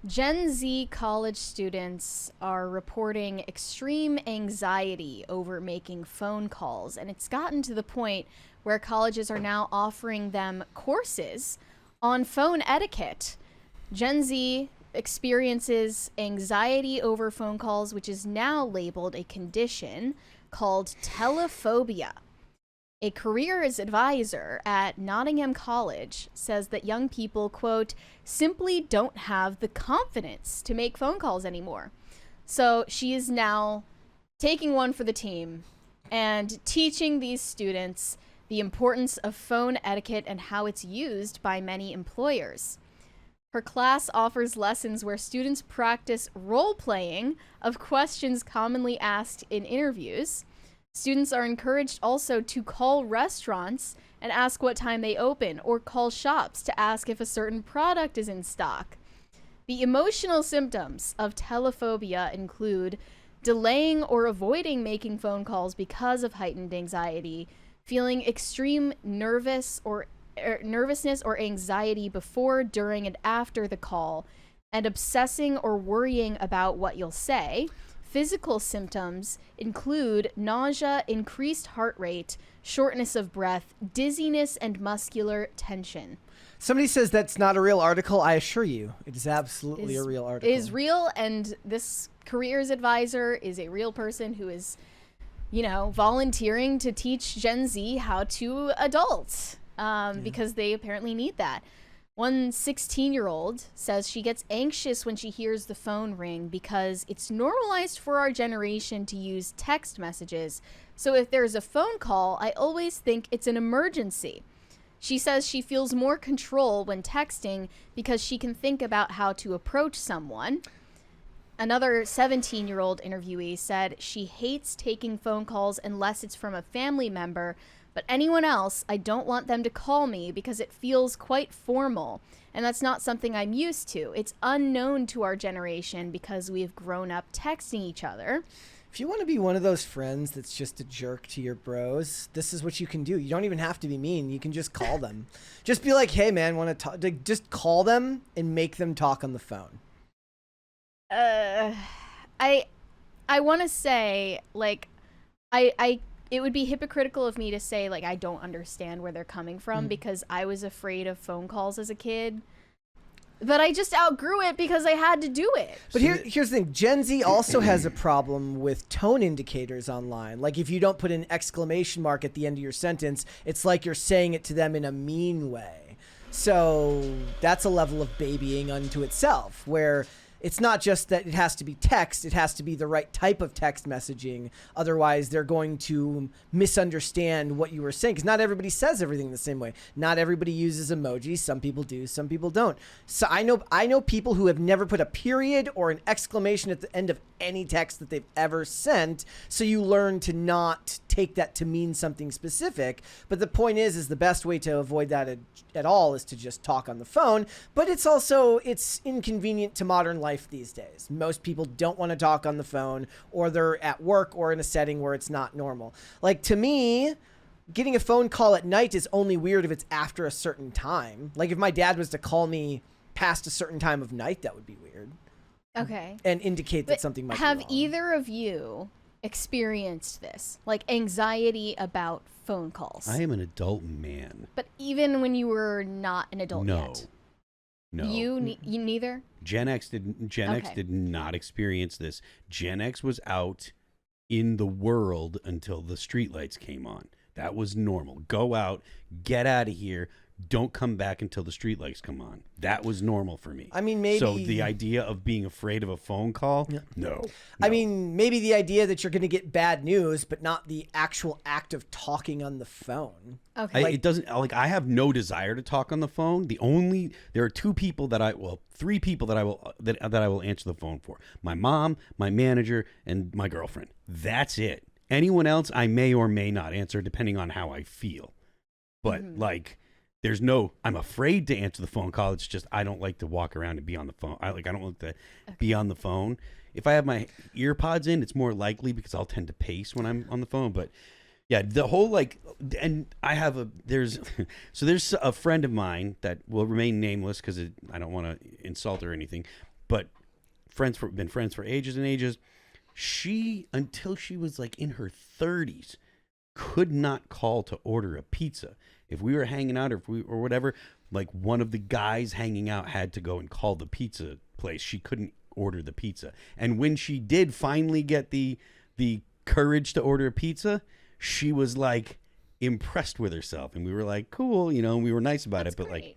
Gen Z college students are reporting extreme anxiety over making phone calls, and it's gotten to the point where colleges are now offering them courses on phone etiquette. Gen Z experiences anxiety over phone calls, which is now labeled a condition called telephobia. A careers advisor at Nottingham College says that young people, quote, simply don't have the confidence to make phone calls anymore. So she is now taking one for the team and teaching these students the importance of phone etiquette and how it's used by many employers. Her class offers lessons where students practice role-playing of questions commonly asked in interviews. Students are encouraged also to call restaurants and ask what time they open, or call shops to ask if a certain product is in stock. The emotional symptoms of telephobia include delaying or avoiding making phone calls because of heightened anxiety, feeling extreme nervousness or anxiety before, during, and after the call, and obsessing or worrying about what you'll say. Physical symptoms include nausea, increased heart rate, shortness of breath, dizziness, and muscular tension. Somebody says that's not a real article. I assure you, it is absolutely a real article. It is real, and this careers advisor is a real person who is, volunteering to teach Gen Z how to adult, because they apparently need that. One 16-year-old says she gets anxious when she hears the phone ring because it's normalized for our generation to use text messages. So if there's a phone call, I always think it's an emergency. She says she feels more control when texting because she can think about how to approach someone. Another 17-year-old interviewee said she hates taking phone calls unless it's from a family member, but anyone else, I don't want them to call me because it feels quite formal, and that's not something I'm used to. It's unknown to our generation because we have grown up texting each other. If you want to be one of those friends that's just a jerk to your bros, this is what you can do. You don't even have to be mean. You can just call them. Just be like, hey, man, want to talk? Just call them and make them talk on the phone. I want to say, it would be hypocritical of me to say, I don't understand where they're coming from because I was afraid of phone calls as a kid. But I just outgrew it because I had to do it. But here's the thing. Gen Z also has a problem with tone indicators online. Like if you don't put an exclamation mark at the end of your sentence, it's like you're saying it to them in a mean way. So that's a level of babying unto itself, where it's not just that it has to be text, it has to be the right type of text messaging. Otherwise, they're going to misunderstand what you were saying, because not everybody says everything the same way. Not everybody uses emojis. Some people do, some people don't. So I know people who have never put a period or an exclamation at the end of any text that they've ever sent. So you learn to not take that to mean something specific. But the point is the best way to avoid that at all is to just talk on the phone. But it's inconvenient to modern life these days. Most people don't want to talk on the phone, or they're at work or in a setting where it's not normal. Like, to me, getting a phone call at night is only weird if it's after a certain time. Like if my dad was to call me past a certain time of night, that would be weird. Okay. And indicate that something might be wrong. Have either of you experienced this? Like anxiety about phone calls? I am an adult man. But even when you were not an adult yet? No. You neither? Gen X did not experience this. Gen X was out in the world until the streetlights came on. That was normal. Go out, get out of here. Don't come back until the streetlights come on. That was normal for me. I mean, maybe. So the idea of being afraid of a phone call, no. I mean, maybe the idea that you're going to get bad news, but not the actual act of talking on the phone. Okay. It doesn't, I have no desire to talk on the phone. There are three people that I will answer the phone for. My mom, my manager, and my girlfriend. That's it. Anyone else, I may or may not answer depending on how I feel. But I'm afraid to answer the phone call. It's just I don't like to walk around and be on the phone. I don't like to be on the phone. If I have my ear pods in, it's more likely because I'll tend to pace when I'm on the phone. But yeah, the whole and I have there's a friend of mine that will remain nameless because I don't want to insult or anything. but been friends for ages and ages. She, until she was like in her 30s, could not call to order a pizza. If we were hanging out or whatever, like one of the guys hanging out had to go and call the pizza place. She couldn't order the pizza. And when she did finally get the courage to order a pizza, she was like impressed with herself. And we were like, cool, you know, and we were nice about it. But great. Like,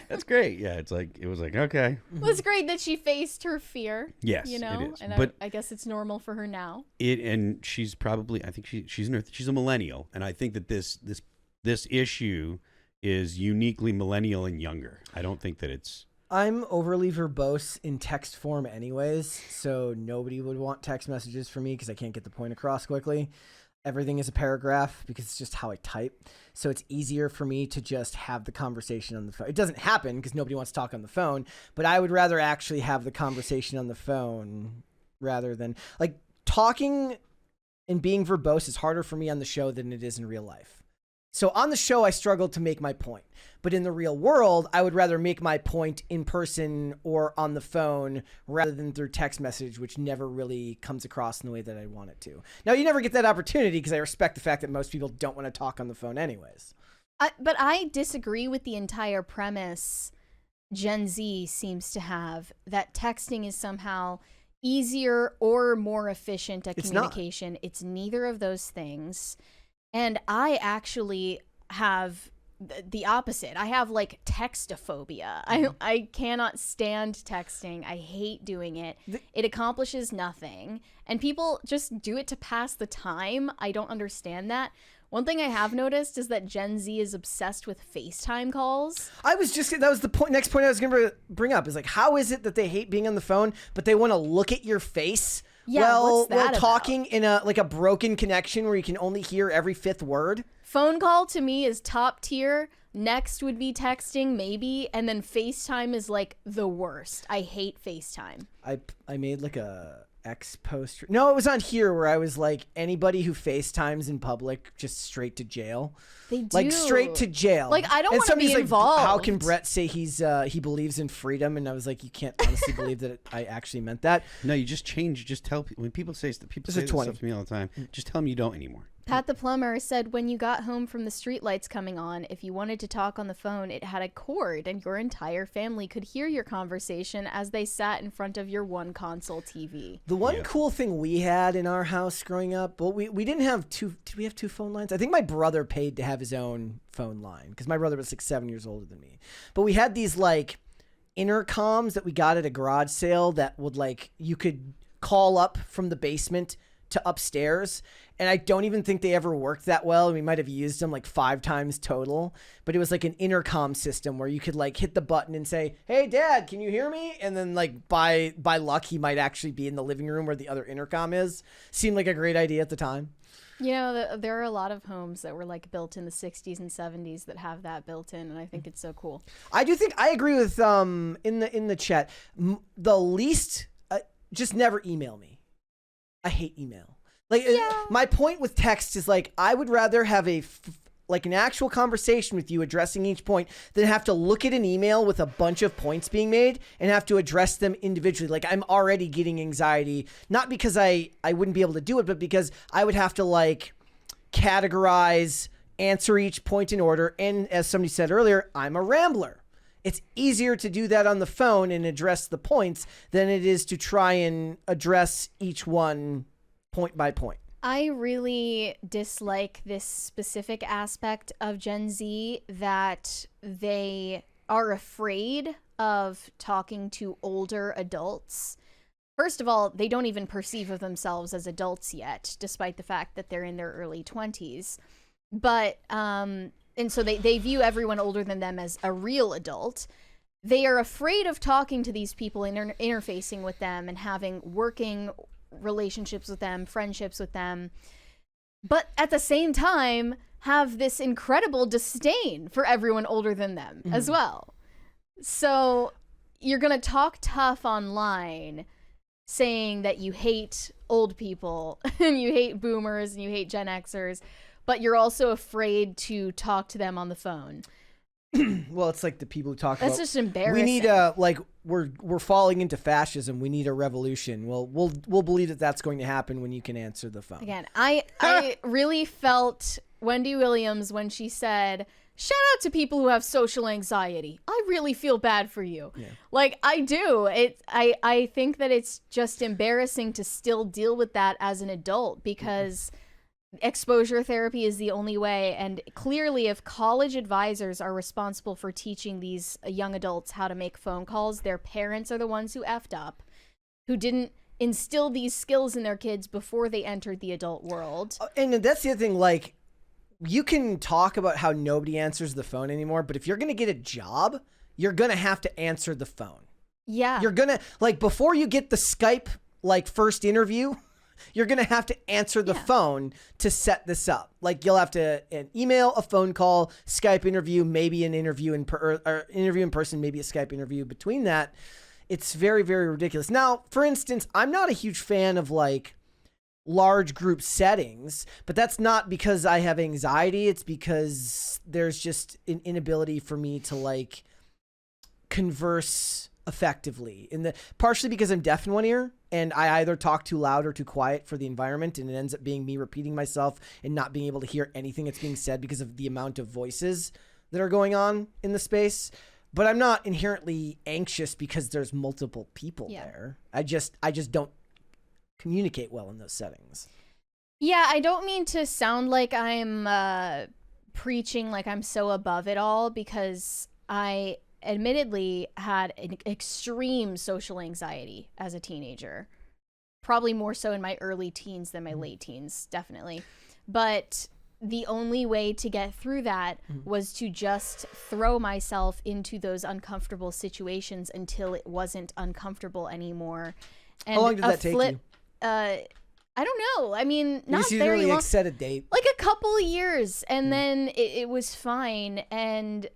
that's great. Yeah, it was like, okay. Well, it's great that she faced her fear. Yes, you know, it is. and But I guess it's normal for her now. And she's probably, I think she's a millennial, and I think that this issue is uniquely millennial and younger. I don't think that it's. I'm overly verbose in text form anyways, so nobody would want text messages from me because I can't get the point across quickly. Everything is a paragraph because it's just how I type. So it's easier for me to just have the conversation on the phone. It doesn't happen because nobody wants to talk on the phone, but I would rather actually have the conversation on the phone rather than like talking and being verbose is harder for me on the show than it is in real life. So on the show, I struggled to make my point. But in the real world, I would rather make my point in person or on the phone rather than through text message, which never really comes across in the way that I want it to. Now, you never get that opportunity because I respect the fact that most people don't want to talk on the phone anyways. But I disagree with the entire premise Gen Z seems to have, that texting is somehow easier or more efficient at communication. It's neither of those things. And I actually have the opposite. I have like textophobia. I cannot stand texting. I hate doing it. It accomplishes nothing. And people just do it to pass the time. I don't understand that. One thing I have noticed is that Gen Z is obsessed with FaceTime calls. That was the next point I was going to bring up is like, how is it that they hate being on the phone, but they want to look at your face? Yeah, what's that while talking in a broken connection where you can only hear every fifth word. Phone call to me is top tier. Next would be texting, maybe, and then FaceTime is like the worst. I hate FaceTime. I made like a X post. No, it was on here where I was like, anybody who FaceTimes in public, just straight to jail. They do. Like straight to jail. Like, I don't want to be involved. Like, how can Brett say he believes in freedom? And I was like, you can't honestly believe that I actually meant that. No, you just change. Just tell people when people say stuff to me all the time. Just tell them you don't anymore. Pat the plumber said when you got home from the streetlights coming on, if you wanted to talk on the phone, it had a cord and your entire family could hear your conversation as they sat in front of your one console TV. The one cool thing we had in our house growing up, well, we didn't have two. Did we have two phone lines? I think my brother paid to have his own phone line because my brother was like 7 years older than me. But we had these like intercoms that we got at a garage sale that would like, you could call up from the basement to upstairs, and I don't even think they ever worked that well. We might have used them like 5 times total, but it was like an intercom system where you could like hit the button and say, "Hey Dad, can you hear me?" And then like by luck he might actually be in the living room where the other intercom is. Seemed like a great idea at the time. You know, there are a lot of homes that were like built in the 60s and 70s that have that built in, and I think it's so cool. I do think I agree with in the chat. The least just never email me. I hate email. Like my point with text is like I would rather have like an actual conversation with you addressing each point than have to look at an email with a bunch of points being made and have to address them individually. Like I'm already getting anxiety, not because I wouldn't be able to do it, but because I would have to like categorize, answer each point in order. And as somebody said earlier, I'm a rambler. It's easier to do that on the phone and address the points than it is to try and address each one point by point. I really dislike this specific aspect of Gen Z, that they are afraid of talking to older adults. First of all, they don't even perceive of themselves as adults yet, despite the fact that they're in their early 20s. But, and so they view everyone older than them as a real adult. They are afraid of talking to these people and interfacing with them and having working relationships with them, friendships with them. But at the same time, have this incredible disdain for everyone older than them as well. So you're going to talk tough online saying that you hate old people and you hate boomers and you hate Gen Xers, but you're also afraid to talk to them on the phone. Well, it's like the people who talk That's about just embarrassing. we need we're falling into fascism. We need a revolution. Well, we'll believe that that's going to happen when you can answer the phone. Again, I really felt Wendy Williams when she said, shout out to people who have social anxiety. I really feel bad for you. Yeah. Like, I do. I think that it's just embarrassing to still deal with that as an adult because exposure therapy is the only way. And clearly, if college advisors are responsible for teaching these young adults how to make phone calls, their parents are the ones who effed up, who didn't instill these skills in their kids before they entered the adult world. And that's the other thing, like, you can talk about how nobody answers the phone anymore, but if you're going to get a job, you're going to have to answer the phone. Yeah. You're going to, like, before you get the Skype, like, first interview, you're going to have to answer the phone to set this up. Like, you'll have to an email, a phone call, Skype interview, maybe an interview or interview in person, maybe a Skype interview between that. It's very, very ridiculous. Now, for instance, I'm not a huge fan of, like, large group settings, but that's not because I have anxiety. It's because there's just an inability for me to, like, converse effectively partially because I'm deaf in one ear and I either talk too loud or too quiet for the environment, and it ends up being me repeating myself and not being able to hear anything that's being said because of the amount of voices that are going on in the space. But I'm not inherently anxious because there's multiple people there. I just don't communicate well in those settings. Yeah, I don't mean to sound like I'm preaching like I'm so above it all, because I admittedly had an extreme social anxiety as a teenager. Probably more so in my early teens than my late teens, definitely. But the only way to get through that was to just throw myself into those uncomfortable situations until it wasn't uncomfortable anymore. And how long did that take you? I don't know. I mean, not you very really long. Set a date. Like a couple of years, and then it was fine. And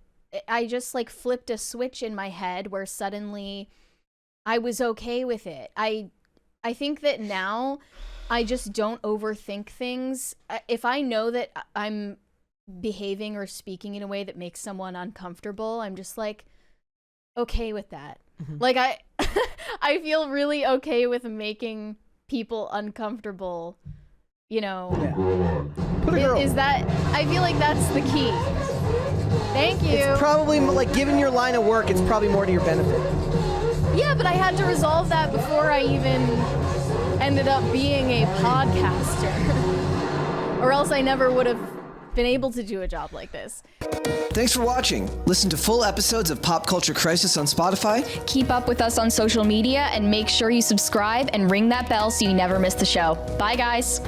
I just like flipped a switch in my head where suddenly I was okay with it. I think that now I just don't overthink things. If I know that I'm behaving or speaking in a way that makes someone uncomfortable, I'm just like okay with that. Like I feel really okay with making people uncomfortable, you know. Put a girl. Is that, I feel like that's the key. Thank you. It's probably like, given your line of work, it's probably more to your benefit. Yeah, but I had to resolve that before I even ended up being a podcaster. Or else I never would have been able to do a job like this. Thanks for watching. Listen to full episodes of Pop Culture Crisis on Spotify. Keep up with us on social media and make sure you subscribe and ring that bell so you never miss the show. Bye, guys.